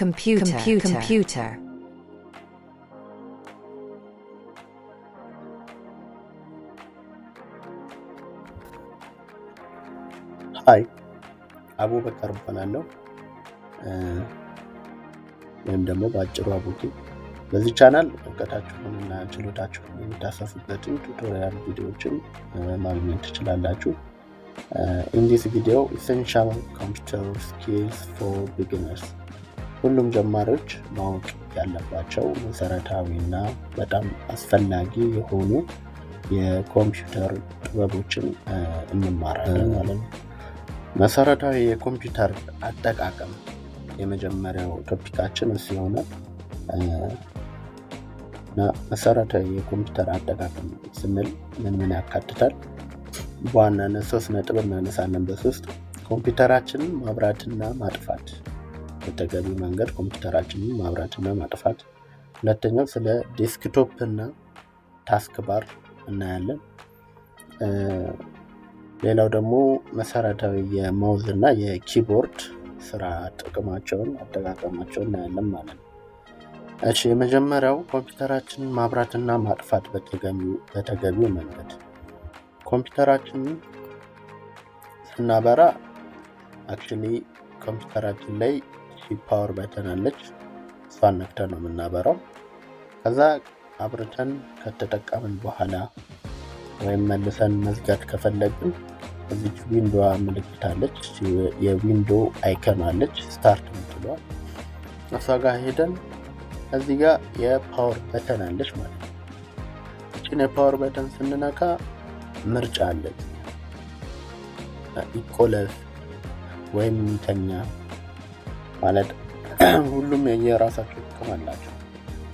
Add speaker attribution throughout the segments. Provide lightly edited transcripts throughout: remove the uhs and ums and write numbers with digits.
Speaker 1: computer.
Speaker 2: ሃይ አቡበከር እባላለሁ ወይም ደግሞ በአጭሩ አቡኪ። በዚህ ቻናል እውቀታችሁንና ችሎታችሁን የምታሰፉበትን ቱቶሪያል ቪዲዮዎችን ማግኘት ትችላላችሁ። In this video, essential computer skills for beginners. ሁሉም ጀማሪዎች ማወቅ ያለባቸው መሰረታዊና በጣም አስፈላጊ የሆኑ የኮምፒውተር ጥበቦችን እንማራለን ማለት ነው። መሰረታዊ የኮምፒውተር አጠቃቀም የመጀመሪያው ቶፒካችን ሲሆን መሰረታዊ የኮምፒውተር አጠቃቀም ስንል ምን ያካትታል? በዋናነት 3 ነጥብ እናነሳለን። በሶስት ኮምፒውተራችንን ማብራትና ማጥፋት፣ በተገቢ መንገድ ኮምፒውተራችንን ማብራትና ማጥፋት። ሁለተኛው ስለ ዴስክቶፕ እና ታስክ ባር እናያለን። ሌላው ደግሞ መሰረታዊ የማውዝ እና የኪቦርድ ስራ ጥቅማቸውን አጠቃቀማቸውን እናያለን ማለት ነው። እሺ፣ የመጀመሪያው ኮምፒውተራችንን ማብራትና ማጥፋት በተገቢው መንገድ። ኮምፒውተራችንን ስናበራ አክቹሊ ኮምፒውተራችን ላይ ፓወር በተን አለች፣ እሷን ነክተን ነው የምናበራው። ከዛ አብርተን ከተጠቀምን በኋላ ወይም መልሰን መዝጋት ከፈለግን እዚህ ዊንዶው ምልክት አለች፣ የዊንዶ አይከን አለች፣ ስታርት የምትለዋ እሷ ጋር ሄደን እዚህ ጋር የፓወር በተን አለች ማለት ነው። እቺን የፓወር በተን ስንነካ ምርጫ አለ። ይቆለፍ ወይም ይተኛ ማለት ሁሉም የራሳቸው ጥቅም አላቸው።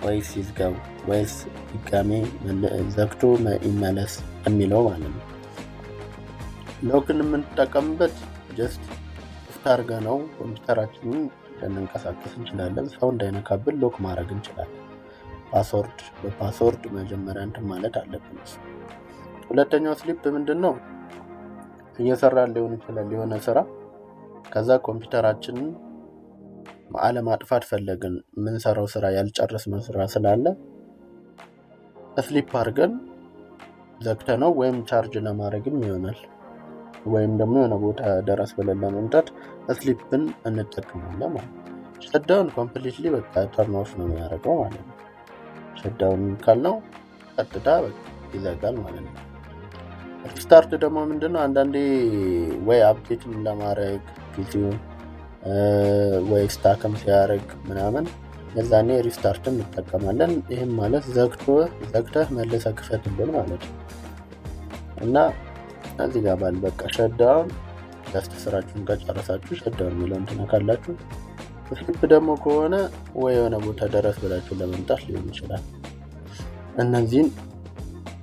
Speaker 2: ወይስ ይዝጋው ወይስ ድጋሜ ዘግቶ ይመለስ የሚለው ማለት ነው። ሎክን የምንጠቀምበት ጀስት ስታርጋ ነው። ኮምፒውተራችንን ልንንቀሳቀስ እንችላለን። ሰው እንዳይነካብን ሎክ ማድረግ እንችላለን። በፓስወርድ መጀመሪያ እንትን ማለት አለብን። ሁለተኛው ስሊፕ ምንድነው? እየሰራ ሊሆን ይችላል የሆነ ስራ፣ ከዛ ኮምፒውተራችንን ማጥፋት ፈለግን። የምንሰራው ስራ ያልጨረስነው ስራ ስላለ ስሊፕ አድርገን ዘግተነው ወይም ቻርጅ ለማድረግም ይሆናል፣ ወይም ደግሞ የሆነ ቦታ ደረስ ብለን ለመምጣት ስሊፕን እንጠቀማለን ማለት ነው። ሸትዳውን ኮምፕሊትሊ በቃ ተርን ኦፍ ነው የሚያደርገው ማለት ነው። ሸትዳውን ካልነው ቀጥታ ይዘጋል ማለት ነው። ሪስታርት ደግሞ ምንድነው? አንዳንዴ ወይ አፕዴትን ለማድረግ ፒሲውን ወይ ስታክም ሲያደርግ ምናምን ለዛኔ ሪስታርትን እንጠቀማለን። ይህም ማለት ዘግተህ መልሰህ ክፈትልን ማለት ነው። እና እዚህ ጋር በቃ ሸትዳውን ጀስት ስራችሁን ከጨረሳችሁ ሸትዳውን የሚለውን ትነካላችሁ። ስሊፕ ደግሞ ከሆነ ወይ የሆነ ቦታ ደረስ ብላችሁ ለመምጣት ሊሆን ይችላል። እነዚህን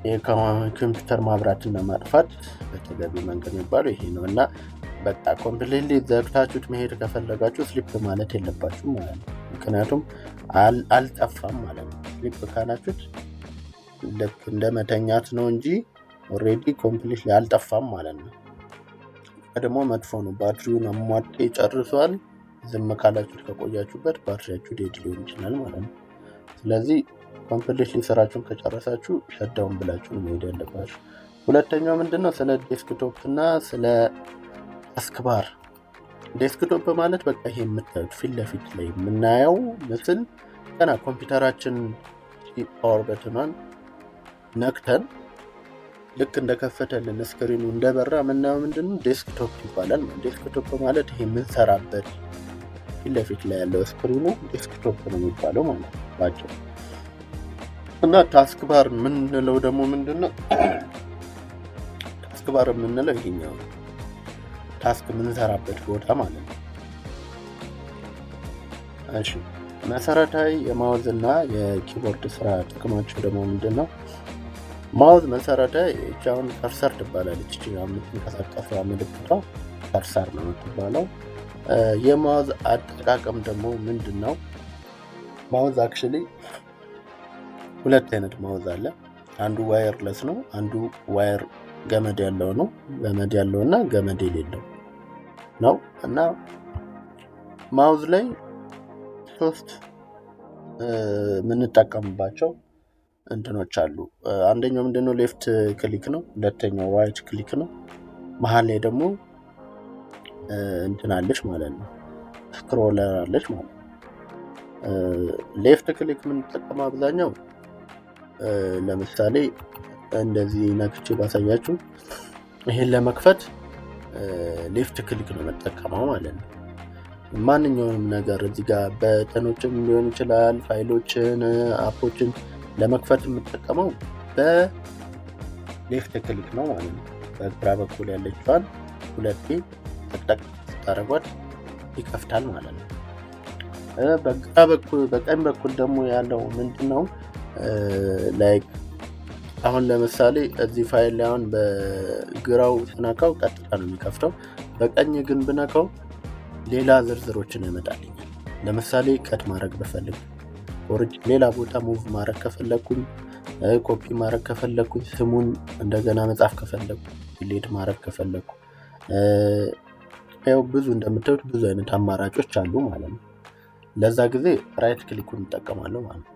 Speaker 2: የኮምፒውተር ማብራትና ማጥፋት በተገቢ መንገድ የሚባለው ይሄ ነው። እና በቃ ኮምፕሊትሊ ዘግታችሁት መሄድ ከፈለጋችሁ ስሊፕ ማለት የለባችሁም ማለት ነው። ምክንያቱም አልጠፋም ማለት ነው። ስሊፕ ካላችሁት ልክ እንደ መተኛት ነው እንጂ ኦልሬዲ ኮምፕሊትሊ አልጠፋም ማለት ነው። ደግሞ መጥፎ ነው። ባትሪውን አሟጤ ጨርሷል። ዝም ካላችሁት ከቆያችሁበት ባትሪያችሁ ዴድ ሊሆን ይችላል ማለት ነው። ስለዚህ ኮምፕሊትሊ ስራችሁን ከጨረሳችሁ ሸትዳውን ብላችሁ መሄድ ያለባችሁ። ሁለተኛው ምንድነው? ስለ ዴስክቶፕ እና ስለ ታስክ ባር። ዴስክቶፕ ማለት በቃ ይሄ የምታዩት ፊት ለፊት ላይ የምናየው ምስል ገና ኮምፒውተራችን ፓወር በተኗን ነክተን ልክ እንደከፈተልን ስክሪኑ እንደበራ የምናየው ምንድነው? ዴስክቶፕ ይባላል። ዴስክቶፕ ማለት ይሄ የምንሰራበት ፊት ለፊት ላይ ያለው ስክሪኑ ዴስክቶፕ ነው የሚባለው ማለት ነው ባጭሩ። እና ታስክ ባር የምንለው ደግሞ ምንድነው? ታስክ ባር የምንለው ይሄኛው ታስክ የምንሰራበት ቦታ ማለት ነው። እሺ፣ መሰረታዊ የማውዝ እና የኪቦርድ ስራ ጥቅማቸው ደግሞ ምንድነው? ማውዝ መሰረታዊ እቻውን ከርሰር ትባላለች። የምትንቀሳቀሰው ምልክቷ ከርሰር ነው የምትባለው። የማውዝ አጠቃቀም ደግሞ ምንድነው? ማውዝ አክቹሊ ሁለት አይነት ማውዝ አለ። አንዱ ዋየርለስ ነው፣ አንዱ ዋየር ገመድ ያለው ነው። ገመድ ያለውና ገመድ የሌለው ነው። እና ማውዝ ላይ ሶስት የምንጠቀምባቸው እንትኖች አሉ። አንደኛው ምንድነው ሌፍት ክሊክ ነው። ሁለተኛው ራይት ክሊክ ነው። መሀል ላይ ደግሞ እንትን አለች ማለት ነው፣ ስክሮለር አለች ማለት ነው። ሌፍት ክሊክ የምንጠቀመው አብዛኛው ለምሳሌ እንደዚህ ነክቼ ባሳያችሁ ይሄን ለመክፈት ሌፍት ክሊክ ነው መጠቀመው ማለት ነው። ማንኛውንም ነገር እዚህ ጋር በተኖችን ሊሆን ይችላል፣ ፋይሎችን፣ አፖችን ለመክፈት የምጠቀመው በሌፍት ክሊክ ነው ማለት ነው። በግራ በኩል ያለችዋን ሁለቴ ጠቅጠቅ ስታደርጓት ይከፍታል ማለት ነው። በግራ በኩል በቀኝ በኩል ደግሞ ያለው ምንድነው ላይክ አሁን ለምሳሌ እዚህ ፋይል ላይ አሁን በግራው ስነካው ቀጥታ ነው የሚከፍተው። በቀኝ ግን ብነካው ሌላ ዝርዝሮችን ያመጣልኛል። ለምሳሌ ከት ማድረግ በፈልግ ሌላ ቦታ ሙቭ ማድረግ ከፈለኩኝ፣ ኮፒ ማድረግ ከፈለኩኝ፣ ስሙን እንደገና መጻፍ ከፈለኩ፣ ዲሊት ማድረግ ከፈለኩ ያው ብዙ እንደምታዩት ብዙ አይነት አማራጮች አሉ ማለት ነው። ለዛ ጊዜ ራይት ክሊኩን እንጠቀማለሁ ማለት ነው።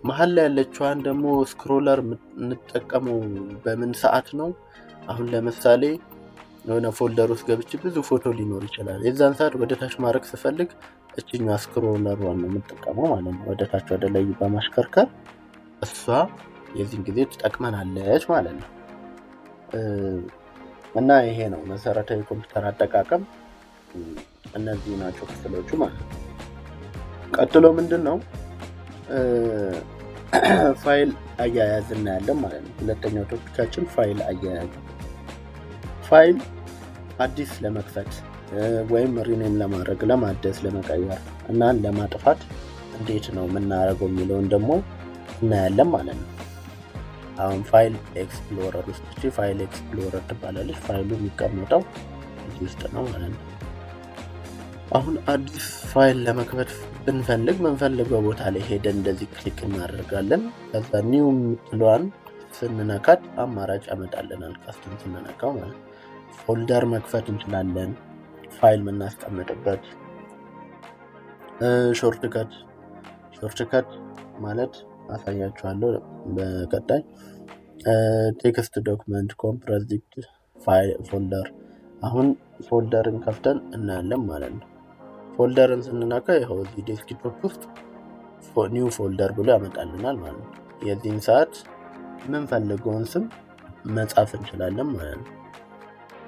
Speaker 2: መሀል ላይ ያለችዋን ደግሞ ስክሮለር እንጠቀመው በምን ሰዓት ነው? አሁን ለምሳሌ የሆነ ፎልደር ውስጥ ገብቼ ብዙ ፎቶ ሊኖር ይችላል። የዛን ሰዓት ወደ ታች ማድረግ ስፈልግ እችኛዋ ስክሮለሯን ነው የምጠቀመው ማለት ነው። ወደ ታች ወደ ላይ በማሽከርከር እሷ የዚህን ጊዜ ትጠቅመናለች ማለት ነው። እና ይሄ ነው መሰረታዊ ኮምፒውተር አጠቃቀም። እነዚህ ናቸው ክፍሎቹ ማለት ነው። ቀጥሎ ምንድን ነው ፋይል አያያዝ እናያለን ማለት ነው። ሁለተኛው ቶፒካችን ፋይል አያያዝ። ፋይል አዲስ ለመክፈት ወይም ሪኔም ለማድረግ፣ ለማደስ፣ ለመቀየር እና ለማጥፋት እንዴት ነው የምናደርገው የሚለውን ደግሞ እናያለን ማለት ነው። አሁን ፋይል ኤክስፕሎረር ውስጥ እቺ ፋይል ኤክስፕሎረር ትባላለች። ፋይሉ የሚቀመጠው እዚህ ውስጥ ነው ማለት ነው። አሁን አዲስ ፋይል ለመክፈት ብንፈልግ ምንፈልገው ቦታ ላይ ሄደን እንደዚህ ክሊክ እናደርጋለን። ከዛ ኒው የምትለዋን ስንነካት አማራጭ ያመጣልናል። ካስተም ስንነካው ማለት ፎልደር መክፈት እንችላለን፣ ፋይል የምናስቀምጥበት። ሾርትከት ማለት አሳያችኋለሁ በቀጣይ። ቴክስት ዶክመንት፣ ኮምፕረሲቭ ፎልደር። አሁን ፎልደርን ከፍተን እናያለን ማለት ነው። ፎልደርን ስንነካ ይኸው እዚህ ዴስክቶፕ ውስጥ ኒው ፎልደር ብሎ ያመጣልናል ማለት ነው። የዚህን ሰዓት የምንፈልገውን ስም መጻፍ እንችላለን ማለት ነው።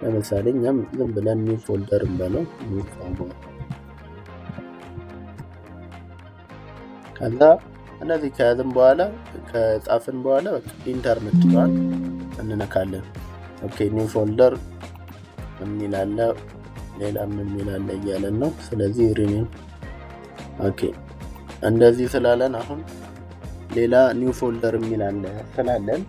Speaker 2: ለምሳሌ እኛም ዝም ብለን ኒው ፎልደር እንበለው። ከዛ እነዚህ ከያዝን በኋላ ከጻፍን በኋላ ኢንተር ምትለዋል እንነካለን። ኦኬ ኒው ፎልደር የሚላለ ሌላም የሚላለ እያለን ነው። ስለዚህ ሪኔም ኦኬ እንደዚህ ስላለን አሁን ሌላ ኒው ፎልደር የሚላለ ስላለን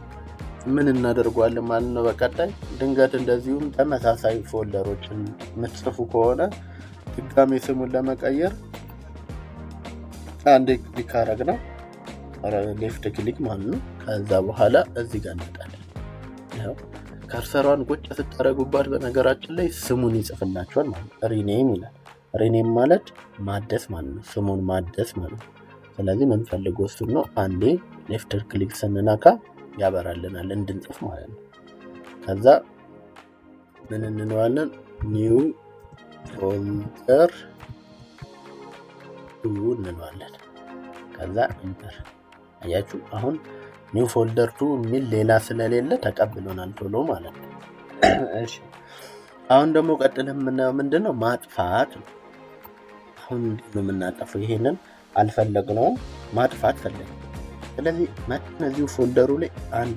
Speaker 2: ምን እናደርጋለን ማለት ነው። በቀጣይ ድንገት እንደዚሁም ተመሳሳይ ፎልደሮችን የምትጽፉ ከሆነ ድጋሜ ስሙን ለመቀየር አንዴ ክሊክ አደረግና ሌፍት ክሊክ ማለት ነው። ከዛ በኋላ እዚህ ጋር እንመጣለን። ያው ከርሰሯን ቁጭ ስታደርጉባት በነገራችን ላይ ስሙን ይጽፍላችኋል ማለት ነው። ሪኔም ይላል። ሪኔም ማለት ማደስ ማለት ነው። ስሙን ማደስ ማለት ነው። ስለዚህ የምንፈልገው እሱ ነው። አንዴ ሌፍት ክሊክ ስንነካ ያበራልናል እንድንጽፍ ማለት ነው። ከዛ ምን እንለዋለን? ኒው ፎልደር እንለዋለን። ከዛ ኢንተር። አያችሁ አሁን ኒው ፎልደር 2 የሚል ሌላ ስለሌለ ተቀብሎናል ቶሎ ማለት ነው። እሺ አሁን ደግሞ ቀጥለን የምናየው ምንድነው? ማጥፋት ነው። አሁን ምንድነው የምናጠፋው? ይሄንን አልፈለግነውም፣ ማጥፋት ፈለግን። ስለዚህ መጥተን እዚሁ ፎልደሩ ላይ አንዴ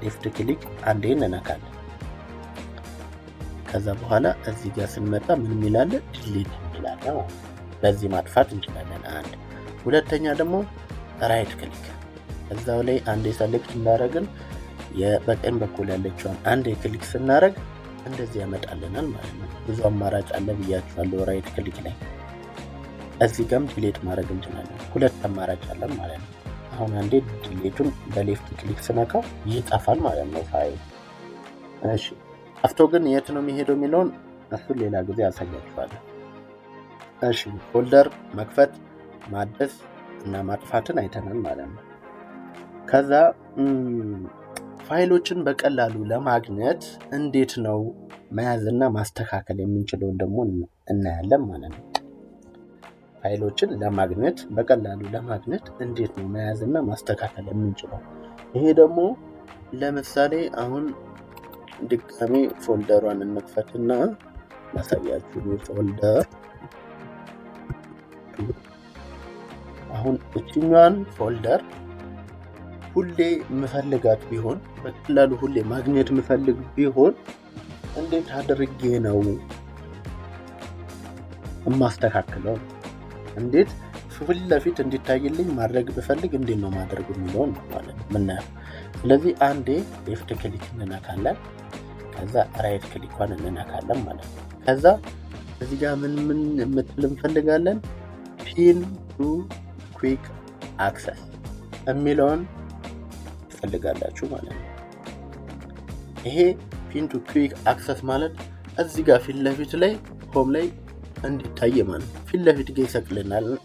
Speaker 2: ሌፍት ክሊክ አንዴ እንነካለን። ከዛ በኋላ እዚህ ጋር ስንመጣ ምን የሚላለ? ዲሊት ይላል። በዚህ ማጥፋት እንችላለን። አንድ ሁለተኛ ደግሞ ራይት ክሊክ እዛው ላይ አንዴ ሰሌክት እንዳደረግን በቀኝ በኩል ያለችውን አንዴ ክሊክ ስናደርግ እንደዚህ ያመጣልናል ማለት ነው። ብዙ አማራጭ አለ ብያችኋለሁ። ራይት ክሊክ ላይ እዚህ ጋርም ዲሊት ማድረግ እንችላለን። ሁለት አማራጭ አለ ማለት ነው። አሁን አንዴ ዲሊቱን በሌፍት ክሊክ ስነካው ይጠፋል ማለት ነው ፋይል። እሺ ጠፍቶ ግን የት ነው የሚሄደው የሚለውን እሱን ሌላ ጊዜ አሳያችኋለሁ። እሺ ፎልደር መክፈት፣ ማደስ እና ማጥፋትን አይተናል ማለት ነው። ከዛ ፋይሎችን በቀላሉ ለማግኘት እንዴት ነው መያዝና ማስተካከል የምንችለውን ደግሞ እናያለን ማለት ነው። ፋይሎችን ለማግኘት በቀላሉ ለማግኘት እንዴት ነው መያዝና ማስተካከል የምንችለው? ይሄ ደግሞ ለምሳሌ አሁን ድጋሜ ፎልደሯን እንክፈትና ማሳያችሁ። ፎልደር አሁን እችኛዋን ፎልደር ሁሌ ምፈልጋት ቢሆን በቀላሉ ሁሌ ማግኘት ምፈልግ ቢሆን እንዴት አድርጌ ነው ማስተካከለው? እንዴት ፊት ለፊት እንዲታይልኝ ማድረግ ብፈልግ እንዴት ነው ማድረግ የሚለውን ማለት ነው ምናየው። ስለዚህ አንዴ ሌፍት ክሊክ እንነካለን፣ ከዛ ራይት ክሊኳን እንነካለን ማለት ነው። ከዛ እዚህ ጋር ምን የምትል እንፈልጋለን? ፒን ቱ ኩዊክ አክሰስ የሚለውን ትፈልጋላችሁ ማለት ነው። ይሄ ፒን ቱ ኩዊክ አክሰስ ማለት እዚህ ጋር ፊት ለፊት ላይ ሆም ላይ እንዲታይ ማለት ነው። ፊት ለፊት ጋር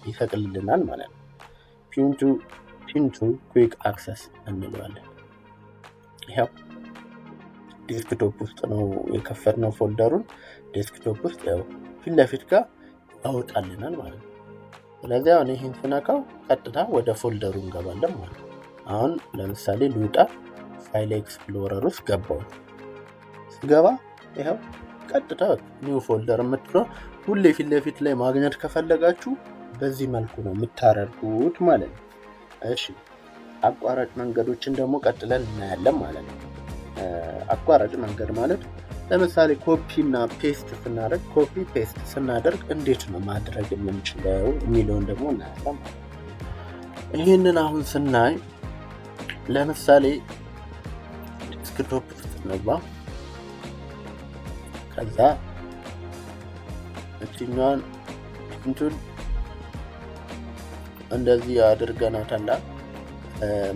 Speaker 2: ይሰቅልልናል ማለት ነው። ፒን ቱ ኩዊክ አክሰስ እንለዋለን። ይሄው ዴስክቶፕ ውስጥ ነው የከፈትነው ፎልደሩን። ዴስክቶፕ ውስጥ ያው ፊት ለፊት ጋር ያወጣልናል ማለት ነው። ስለዚህ አሁን ይሄን ስነካው ቀጥታ ወደ ፎልደሩ እንገባለን ማለት ነው። አሁን ለምሳሌ ልውጣ፣ ፋይል ኤክስፕሎረር ውስጥ ገባው። ስገባ ይሄው ቀጥታ ኒው ፎልደር የምትለው ሁሌ ፊት ለፊት ላይ ማግኘት ከፈለጋችሁ በዚህ መልኩ ነው የምታደርጉት ማለት ነው። እሺ አቋራጭ መንገዶችን ደግሞ ቀጥለን እናያለን ማለት ነው። አቋራጭ መንገድ ማለት ለምሳሌ ኮፒ እና ፔስት ስናደርግ፣ ኮፒ ፔስት ስናደርግ እንዴት ነው ማድረግ የምንችለው የሚለውን ደግሞ እናያለን ማለት ነው። ይህንን አሁን ስናይ ለምሳሌ ዴስክቶፕ ውስጥ ነባ፣ ከዛ እችኛዋን እንትን እንደዚህ አድርገናታል።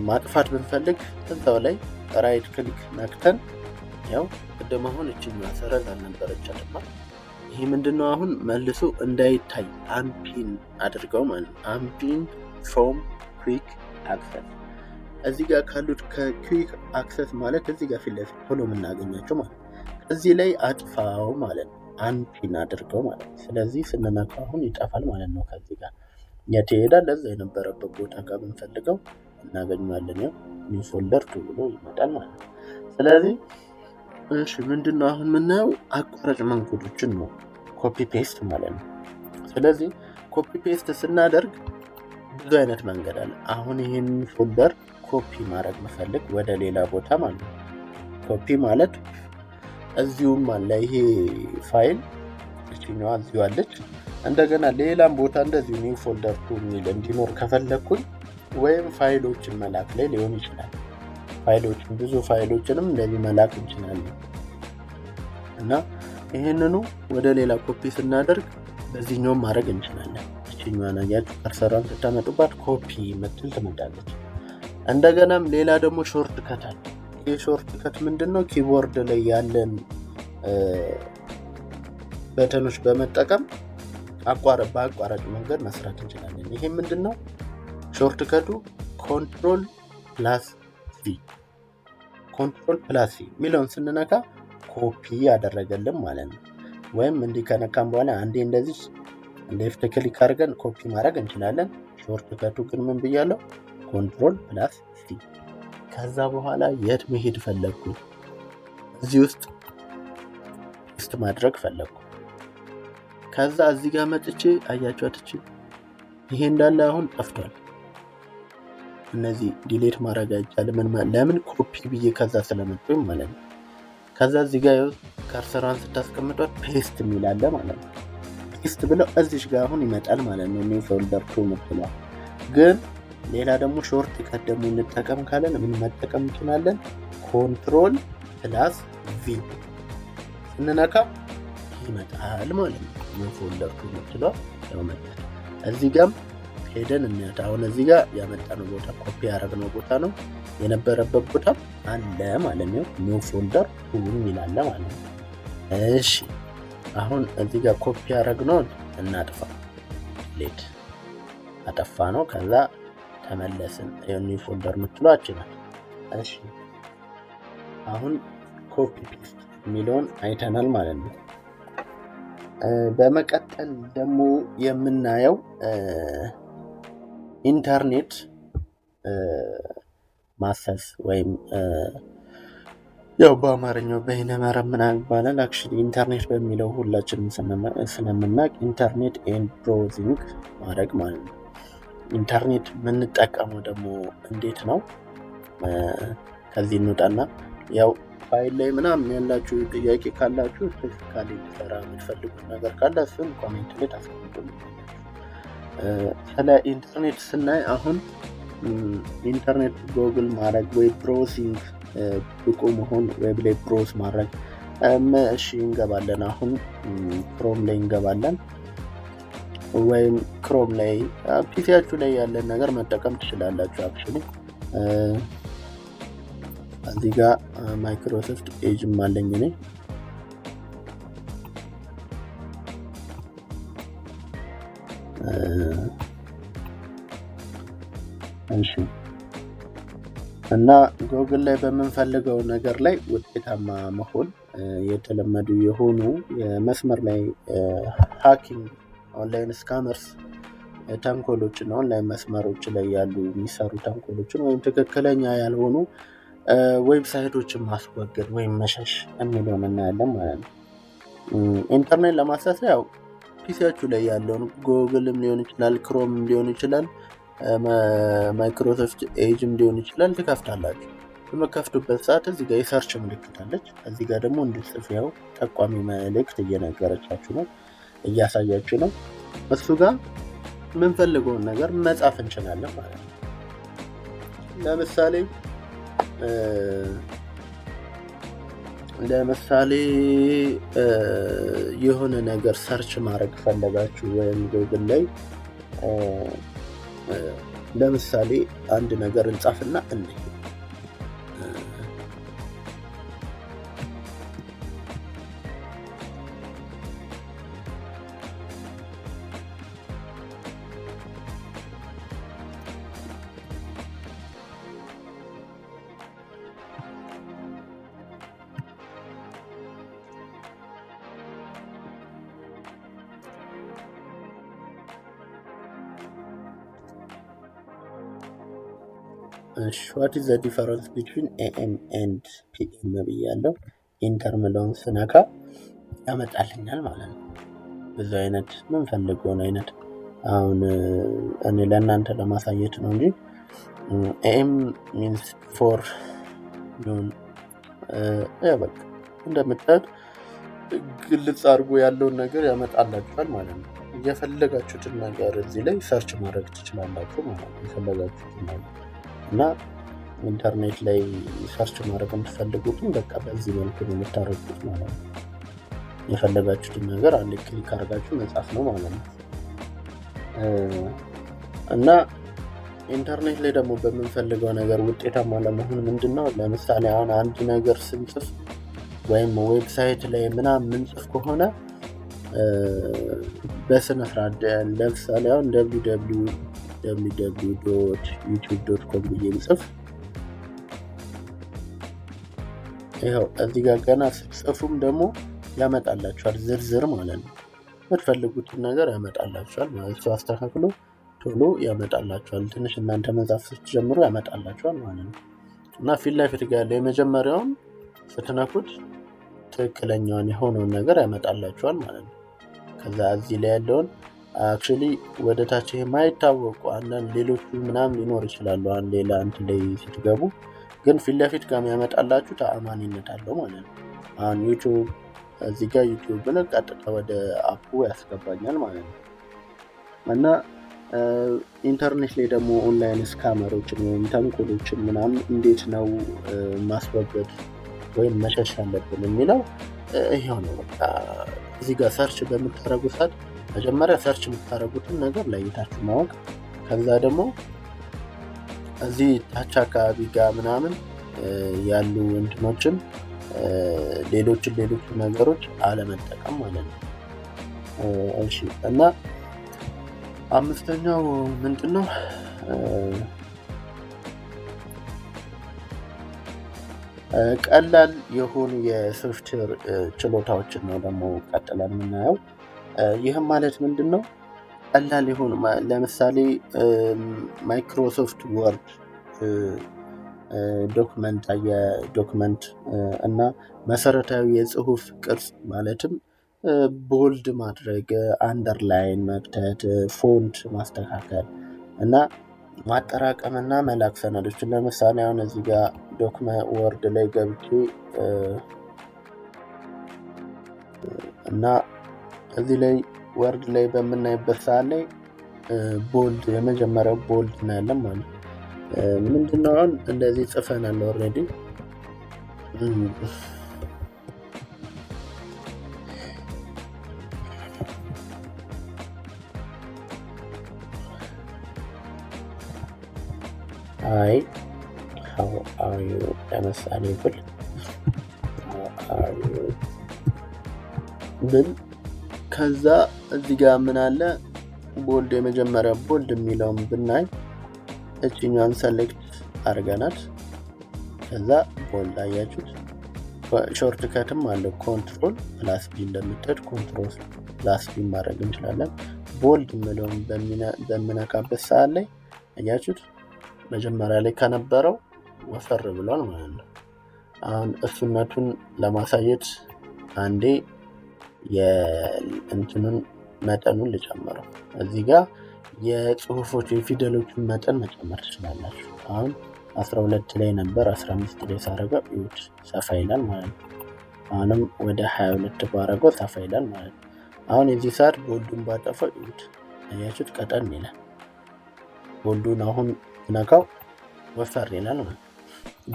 Speaker 2: ማጥፋት ብንፈልግ እዛው ላይ ራይት ክሊክ ነክተን ያው ቅድም አሁን እችኛዋ ሰረዝ አልነበረቻትማ። ይሄ ምንድነው አሁን መልሶ እንዳይታይ አንፒን አድርገው ማለት ነው። አንፒን ፍሮም ኩዊክ አክሰስ እዚህ ጋር ካሉት ከኩዊክ አክሰስ ማለት እዚህ ጋር ፊት ለፊት ሆኖ የምናገኛቸው ማለት እዚህ ላይ አጥፋው ማለት ነው። አንፒን አድርገው ማለት ነው። ስለዚህ ስንነካው አሁን ይጠፋል ማለት ነው። ከዚህ ጋር የት ይሄዳል? ለዛ የነበረበት ቦታ ጋር ብንፈልገው እናገኛለን። ያው ኒው ፎልደር ብሎ ይመጣል ማለት ነው። ስለዚህ እሺ ምንድነው አሁን የምናየው አቋራጭ መንገዶችን ነው፣ ኮፒ ፔስት ማለት ነው። ስለዚህ ኮፒ ፔስት ስናደርግ ብዙ አይነት መንገድ አለ። አሁን ይሄን ፎልደር ኮፒ ማድረግ መፈልግ ወደ ሌላ ቦታ ማለት ነው። ኮፒ ማለት እዚሁም አለ ይሄ ፋይል እቺኛዋ እዚሁ አለች። እንደገና ሌላም ቦታ እንደዚሁ ኒው ፎልደር የሚል እንዲኖር ከፈለኩኝ ወይም ፋይሎችን መላክ ላይ ሊሆን ይችላል። ፋይሎችን ብዙ ፋይሎችንም እንደዚህ መላክ እንችላለን እና ይሄንኑ ወደ ሌላ ኮፒ ስናደርግ በዚህኛውም ማድረግ እንችላለን። እቺኛዋን አያችሁ ከርሰሯን ስታመጡባት ኮፒ ምትል ትመጣለች። እንደገናም ሌላ ደግሞ ሾርት ከት አለ። ይሄ ሾርት ከት ምንድነው? ኪቦርድ ላይ ያለን በተኖች በመጠቀም በአቋራጭ መንገድ መስራት እንችላለን። ይሄ ምንድነው? ሾርት ከቱ ኮንትሮል ፕላስ ቪ ሚለውን ስንነካ ኮፒ ያደረገልን ማለት ነው። ወይም እንዲህ ከነካም በኋላ አንዴ እንደዚህ ሌፍት ክሊክ አድርገን ኮፒ ማድረግ እንችላለን። ሾርት ከቱ ግን ምን ብያለሁ? ኮንትሮል ፕላስ ቪ። ከዛ በኋላ የት መሄድ ፈለግኩ? እዚህ ውስጥ ፔስት ማድረግ ፈለግኩ። ከዛ እዚህ ጋር መጥቼ አያችኋት ይሄ እንዳለ አሁን ጠፍቷል። እነዚህ ዲሌት ማድረግ አይቻልም። ለምን? ኮፒ ብዬ ከዛ ስለመጡኝ ማለት ነው። ከዛ እዚህ ጋር ከርሰሯን ስታስቀምጧት ፔስት የሚል አለ ማለት ነው። ፔስት ብለው እዚሽ ጋር አሁን ይመጣል ማለት ነው። ኒው ፎልደር ቱ የምትለው ግን ሌላ ደግሞ ሾርት ከት ደግሞ እንጠቀም ካለን ምን መጠቀም እንችላለን? ኮንትሮል ፕላስ ቪ ስንነካ ይመጣል ማለት ነው። ኒው ፎልደር ቱ የምትለው ያው መጣል። እዚህ ጋርም ሄደን እናያት። አሁን እዚህ ጋር ያመጣነው ቦታ ኮፒ ያደረግነው ቦታ ነው የነበረበት ቦታ አለ ማለት ነው። ኒው ፎልደር ቱ ይላል ማለት ነው። እሺ አሁን እዚህ ጋር ኮፒ ያደረግነው እናጥፋ። ዲሌት አጠፋ ነው። ከዛ ተመለስን። ኒው ፎልደር ምትሏችናል። እሺ አሁን ኮፒ ፔስት የሚለውን አይተናል ማለት ነው። በመቀጠል ደግሞ የምናየው ኢንተርኔት ማሰስ ወይም ያው በአማርኛው በይነመረብ ምናምን ይባላል። አክቹሊ ኢንተርኔት በሚለው ሁላችንም ስለምናውቅ ኢንተርኔት ኤንድ ብራውዚንግ ማድረግ ማለት ነው። ኢንተርኔት የምንጠቀመው ደግሞ እንዴት ነው? ከዚህ እንውጣና ያው ፋይል ላይ ምናምን ያላችሁ ጥያቄ ካላችሁ ስፔሲፊካሊ እንድሰራ የምትፈልጉት ነገር ካለ እሱን ኮሜንት ላይ ታስቀምጡልኝ። ስለ ኢንተርኔት ስናይ አሁን ኢንተርኔት ጎግል ማድረግ ወይ ብሮሲንግ ብቁ መሆን ዌብ ላይ ብሮዝ ማድረግ እሺ እንገባለን። አሁን ክሮም ላይ እንገባለን ወይም ክሮም ላይ ፒሲያችሁ ላይ ያለን ነገር መጠቀም ትችላላችሁ። አክቹሊ እዚህ ጋር ማይክሮሶፍት ኤጅም አለኝ እኔ። እሺ እና ጉግል ላይ በምንፈልገው ነገር ላይ ውጤታማ መሆን የተለመዱ የሆኑ የመስመር ላይ ሃኪንግ ኦንላይን ስካመርስ ተንኮሎችን ኦንላይን መስመሮች ላይ ያሉ የሚሰሩ ተንኮሎችን ወይም ትክክለኛ ያልሆኑ ዌብሳይቶችን ማስወገድ ወይም መሸሽ የሚለውን እናያለን ማለት ነው። ኢንተርኔት ለማሳት ያው ፒሲያችሁ ላይ ያለውን ጉግልም ሊሆን ይችላል፣ ክሮምም ሊሆን ይችላል፣ ማይክሮሶፍት ኤጅም ሊሆን ይችላል ትከፍታላችሁ። በመከፍቱበት ሰዓት እዚህ ጋር የሰርች ምልክት አለች። እዚህ ጋር ደግሞ እንድትጽፉ ያው ጠቋሚ መልእክት እየነገረቻችሁ ነው፣ እያሳያችሁ ነው። እሱ ጋር የምንፈልገውን ነገር መጻፍ እንችላለን ማለት ነው። ለምሳሌ የሆነ ነገር ሰርች ማድረግ ፈለጋችሁ ወይም ጉግል ላይ ለምሳሌ አንድ ነገር እንጻፍና እንይ። what is the difference between AM and PM ብያለሁ። ኢንተር ምለውን ስነካ ያመጣልኛል ማለት ነው። ብዙ አይነት ምንፈልገውን አይነት አሁን እኔ ለእናንተ ለማሳየት ነው እንጂ AM means for ኖን በቃ እንደምታዩት ግልጽ አድርጎ ያለውን ነገር ያመጣላችኋል ማለት ነው። የፈለጋችሁትን ነገር እዚህ ላይ ሰርች ማድረግ ትችላላችሁ ማለት ነው። የፈለጋችሁትን ነገር እና ኢንተርኔት ላይ ሰርች ማድረግ የምትፈልጉትን በቃ በዚህ መልኩ ነው የምታደርጉት ማለት ነው። የፈለጋችሁትን ነገር አንድ ክሊክ አድርጋችሁ መጻፍ ነው ማለት ነው። እና ኢንተርኔት ላይ ደግሞ በምንፈልገው ነገር ውጤታማ ለመሆን ምንድነው ለምሳሌ አሁን አንድ ነገር ስንጽፍ ወይም ዌብሳይት ላይ ምናምን ምንጽፍ ከሆነ በስነ ስርዓት ለምሳሌ አሁን www.youtube.com ብዬ ብጽፍ ይኸው እዚህ ጋር ገና ስትጽፉም ደግሞ ያመጣላችኋል ዝርዝር ማለት ነው። የምትፈልጉትን ነገር ያመጣላችኋል ማለት ነው። አስተካክሎ ቶሎ ያመጣላችኋል። ትንሽ እናንተ መጻፍ ስትጀምሩ ያመጣላችኋል ማለት ነው። እና ፊት ለፊት ጋር ያለው የመጀመሪያውን ስትነኩት ትክክለኛውን የሆነውን ነገር ያመጣላችኋል ማለት ነው። ከዛ እዚህ ላይ ያለውን አክቹሊ ወደ ታች የማይታወቁ አንዳንድ ሌሎቹ ምናምን ሊኖር ይችላሉ። አንድ ሌላ አንተ ላይ ስትገቡ ግን ፊት ለፊት ጋር ያመጣላችሁ ተአማኒነት አለው ማለት ነው። አሁን ዩቲዩብ እዚህ ጋር ዩቲዩብ ብለ ቀጥታ ወደ አፑ ያስገባኛል ማለት ነው። እና ኢንተርኔት ላይ ደግሞ ኦንላይን ስካመሮችን ወይም ተንኮሎችን ምናምን እንዴት ነው ማስወገድ ወይም መሸሽ አለብን የሚለው ይሄው ነው። በቃ እዚህ ጋር ሰርች በምታረጉ ሰዓት መጀመሪያ ሰርች የምታረጉትን ነገር ለይታችሁ ማወቅ፣ ከዛ ደግሞ እዚህ ታች አካባቢ ጋር ምናምን ያሉ እንትኖችን ሌሎች ነገሮች አለመጠቀም ማለት ነው። እሺ እና አምስተኛው ምንድነው? ቀላል የሆኑ የሶፍትዌር ችሎታዎችን ነው ደግሞ ቀጥለን የምናየው። ይህም ማለት ምንድነው? ቀላል የሆኑ ለምሳሌ ማይክሮሶፍት ወርድ ዶክመንት እና መሰረታዊ የጽሁፍ ቅርጽ ማለትም ቦልድ ማድረግ፣ አንደርላይን መክተት፣ ፎንት ማስተካከል እና ማጠራቀም እና መላክ ሰነዶችን። ለምሳሌ አሁን እዚህ ጋር ወርድ ላይ ገብቼ እና እዚህ ላይ ወርድ ላይ በምናይበት ሰዓት ላይ ቦልድ የመጀመሪያው ቦልድ እናያለን ማለት ነው። ምንድነው አሁን እንደዚህ ጽፈናል ኦልሬዲ። አይ how are you ለምሳሌ ብል ከዛ እዚህ ጋር ምን አለ ቦልድ የመጀመሪያ ቦልድ የሚለውን ብናይ እቺኛን ሰሌክት አድርገናት ከዛ ቦልድ አያችሁት። ሾርት ከትም አለ ኮንትሮል ፕላስ ቢ እንደምትሄድ ኮንትሮል ፕላስ ቢ ማድረግ እንችላለን። ቦልድ የሚለውን በምነካበት ሰዓት ላይ አያችሁት መጀመሪያ ላይ ከነበረው ወፈር ብሏል ማለት ነው። አሁን እሱነቱን ለማሳየት አንዴ የእንትኑን መጠኑን ልጨምረው። እዚህ ጋር የጽሁፎች የፊደሎችን መጠን መጨመር ትችላላችሁ። አሁን 12 ላይ ነበር 15 ላይ ሳረገው ይሁት ሰፋ ይላል ማለት ነው። አሁንም ወደ 22 ባረገው ሰፋ ይላል ማለት ነው። አሁን የዚህ ሰዓት ቦልዱን ባጠፋው ይሁት አያችሁት ቀጠን ይላል። ቦልዱን አሁን ነካው ወፈር ይላል ማለት ነው።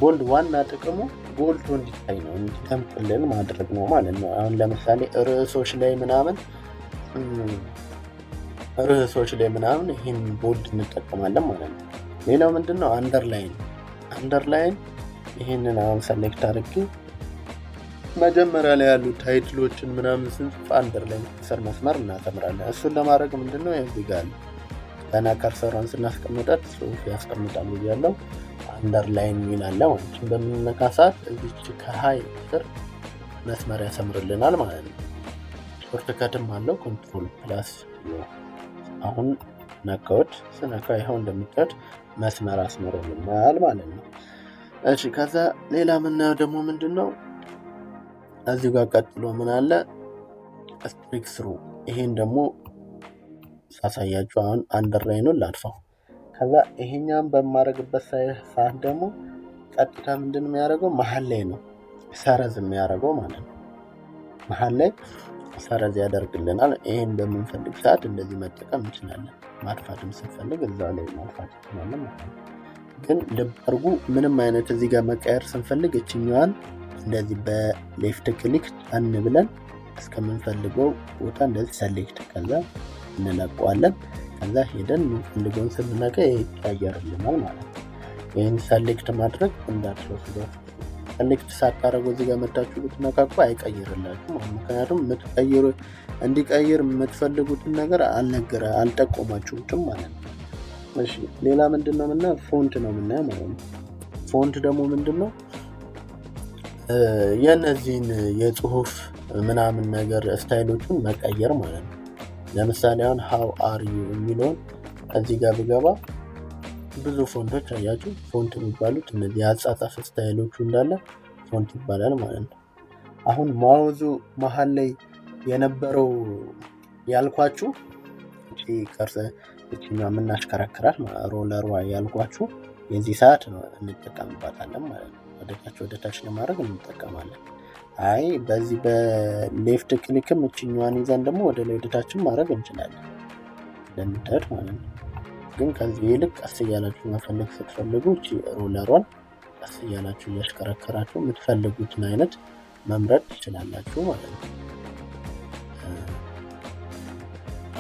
Speaker 2: ቦልድ ዋና ጥቅሙ ጎልቶ እንዲታይ ነው፣ እንዲደምቅልን ማድረግ ነው ማለት ነው። አሁን ለምሳሌ ርዕሶች ላይ ምናምን ይህን ቦልድ እንጠቀማለን ማለት ነው። ሌላው ምንድነው? አንደርላይን ይህንን አሁን ሰሌክት አድርጌ መጀመሪያ ላይ ያሉ ታይትሎችን ምናምን ስንጽፍ አንደርላይን ከስር መስመር እናሰምራለን። እሱን ለማድረግ ምንድነው ያዝጋል ገና ከርሰሯን ስናስቀምጣት ጽሁፍ ያስቀምጣል ብያለሁ። አንደርላይን ይላል ማለት ነው። በምንነካ ሰዓት እዚች ከሃይ ስር መስመር ያሰምርልናል ማለት ነው። ሾርት ከትም አለው ኮንትሮል ፕላስ ዩ። አሁን ነካውት ስነካ ይኸው እንደምታዩት መስመር አስመርልናል ማለት ነው። እሺ ከዛ ሌላ የምናየው ደግሞ ምንድነው? እዚህ ጋር ቀጥሎ ምን አለ? ስትሪክ ስሩ። ይሄን ደግሞ ሳሳያችሁ አሁን አንደርላይኑን ላጥፋው። ከዛ ይሄኛውን በማረግበት ሰዓት ደግሞ ቀጥታ ምንድነው የሚያደርገው? መሀል ላይ ነው ሰረዝ የሚያደርገው ማለት ነው። መሀል ላይ ሰረዝ ያደርግልናል። ይሄን በምንፈልግ ሰዓት እንደዚህ መጠቀም እንችላለን። ማጥፋትም ስንፈልግ እዛው ላይ ማጥፋት እንችላለን ማለት ነው። ግን ልብ አድርጉ፣ ምንም አይነት እዚህ ጋር መቀየር ስንፈልግ እችኛዋን እንደዚህ በሌፍት ክሊክ ጫን ብለን እስከምንፈልገው ቦታ እንደዚህ ሰሌክት ከዛ እንለቀዋለን። ከዛ ሄደን የምንፈልገውን ስንነካ ይቀየርልናል ማለት ነው። ይህን ሰሌክት ማድረግ እንዳትረሱ። ሰሌክት ሳታረጉ እዚህ ጋር መታችሁ ብትነካኩ አይቀይርላችሁም። ምክንያቱም እንዲቀይር የምትፈልጉትን ነገር አልጠቆማችሁትም ማለት ነው። እሺ ሌላ ምንድነው የምናየው? ፎንት ነው የምናየው ማለት ነው። ፎንት ደግሞ ምንድነው? የእነዚህን የጽሁፍ ምናምን ነገር ስታይሎቹን መቀየር ማለት ነው። ለምሳሌ አሁን how are you የሚለውን እዚህ ጋር ብገባ ብዙ ፎንቶች አያችሁ። ፎንት የሚባሉት እነዚህ የአጻጻፍ ስታይሎቹ እንዳለ ፎንት ይባላል ማለት ነው። አሁን ማውዙ መሀል ላይ የነበረው ያልኳችሁ እቺ ከርሰ እቺኛ የምናሽከረክራት ሮለሯ ያልኳችሁ የዚህ ሰዓት ነው እንጠቀምባታለን ማለት ነው። ወደታች ለማድረግ እንጠቀማለን። አይ በዚህ በሌፍት ክሊክም እቺኛዋን ይዘን ደግሞ ወደ ላይ ወደታችን ማድረግ እንችላለን እንደምታዩት ማለት ነው። ግን ከዚህ ይልቅ ቀስ እያላችሁ መፈለግ ስትፈልጉ እቺ ሮለሯን ቀስ እያላችሁ እያሽከረከራችሁ የምትፈልጉትን አይነት መምረጥ ትችላላችሁ ማለት ነው።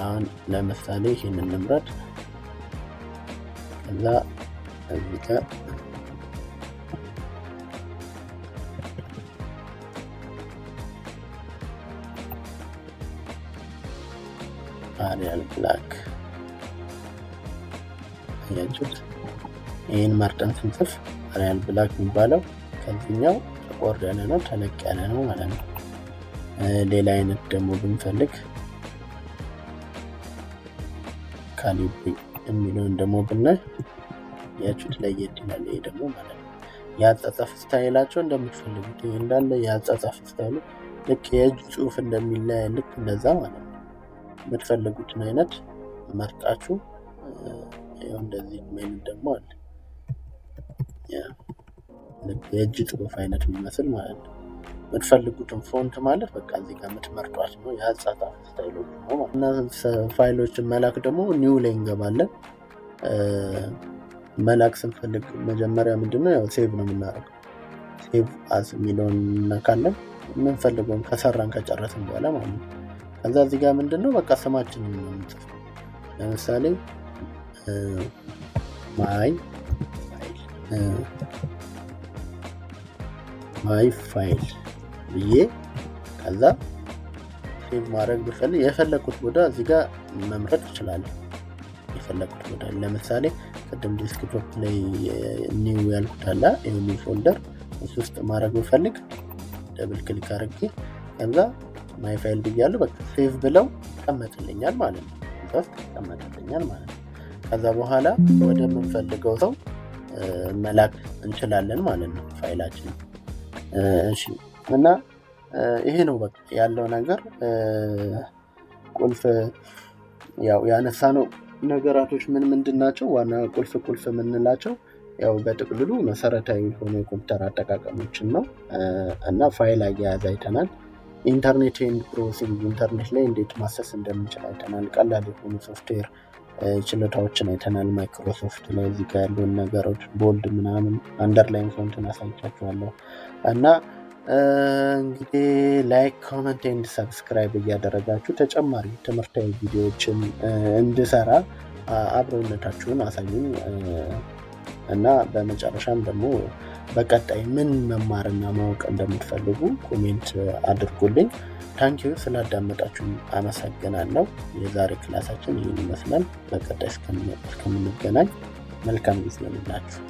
Speaker 2: አሁን ለምሳሌ ይሄንን እንምረጥ። ከዛ እዚህ ጋር አሪያል ብላክ አያችሁት? ይህን መርጠን ስንጽፍ ሪያል ብላክ የሚባለው ከዚህኛው ጠቆር ያለ ነው፣ ተለቅ ያለ ነው ማለት ነው። ሌላ አይነት ደግሞ ብንፈልግ ካሊብሪ የሚለውን ደግሞ ብናይ ያችሁት ለየት ይላል። ይሄ ደግሞ ማለት ነው የአጻጻፍ ስታይላቸው እንደምትፈልጉት ይሄ እንዳለ የአጻጻፍ ስታይሉ ልክ የእጅ ጽሁፍ እንደሚለያይ ልክ እንደዛ ማለት ነው። የምትፈልጉትን አይነት መርጣችሁ ይሄው እንደዚህ ሜኑ ደግሞ አለ ልክ የእጅ ጽሁፍ አይነት የሚመስል ማለት ነው። የምትፈልጉትን ፎንት ማለት በቃ እዚህ ጋር የምትመርጧት ነው የአጻጻፍ ስታይሎች ነው ማለት ነው። እና ፋይሎችን መላክ ደግሞ ኒው ላይ እንገባለን። መላክ ስንፈልግ መጀመሪያ ምንድነው ያው ሴቭ ነው የምናደርገው። ሴቭ አስ የሚለውን እናካለን የምንፈልገውን ከሰራን ከጨረስን በኋላ ማለት ነው። ከዛ እዚህ ጋር ምንድነው በቃ ስማችንን ነው የምንጽፈው። ለምሳሌ ማይ ፋይል ብዬ ከዛ ሴቭ ማድረግ ብፈልግ የፈለኩት ቦታ እዚህ ጋር መምረጥ እችላለሁ። የፈለኩት ቦታ ለምሳሌ ቅድም ዲስክቶፕ ላይ ኒው ያልኩት አለ ኒው ፎልደር እሱ ውስጥ ማድረግ ብፈልግ ደብል ክሊክ አድርጌ ከዛ ማይ ፋይል ብያለሁ በቃ ሴቭ ብለው ተቀመጥልኛል ማለት ነው። ተቀመጥልኛል ማለት ነው። ከዛ በኋላ ወደ ምንፈልገው ሰው መላክ እንችላለን ማለት ነው ፋይላችን። እሺ እና ይሄ ነው በቃ ያለው ነገር። ቁልፍ ያው ያነሳነው ነገራቶች ምንድን ናቸው? ዋና ቁልፍ የምንላቸው ያው በጥቅልሉ መሰረታዊ የሆኑ የኮምፒውተር አጠቃቀሞችን ነው እና ፋይል አያያዝ አይተናል። ኢንተርኔት ኤንድ ብራውዚንግ ኢንተርኔት ላይ እንዴት ማሰስ እንደምንችል አይተናል። ቀላል የሆኑ ሶፍትዌር ችሎታዎችን አይተናል። ማይክሮሶፍት ላይ እዚህ ጋር ያሉን ነገሮች ቦልድ ምናምን አንደርላይን ፎንትን አሳይቻችኋለሁ። እና እንግዲህ ላይክ ኮሜንት ኤንድ ሰብስክራይብ እያደረጋችሁ ተጨማሪ ትምህርታዊ ቪዲዮዎችን እንድሰራ አብሮነታችሁን አሳዩኝ። እና በመጨረሻም ደግሞ በቀጣይ ምን መማርና ማወቅ እንደምትፈልጉ ኮሜንት አድርጉልኝ። ታንኪዩ ስላዳመጣችሁ አመሰግናለሁ። የዛሬ ክላሳችን ይህን ይመስላል። በቀጣይ እስከምንገናኝ መልካም ጊዜ ይሁንላችሁ።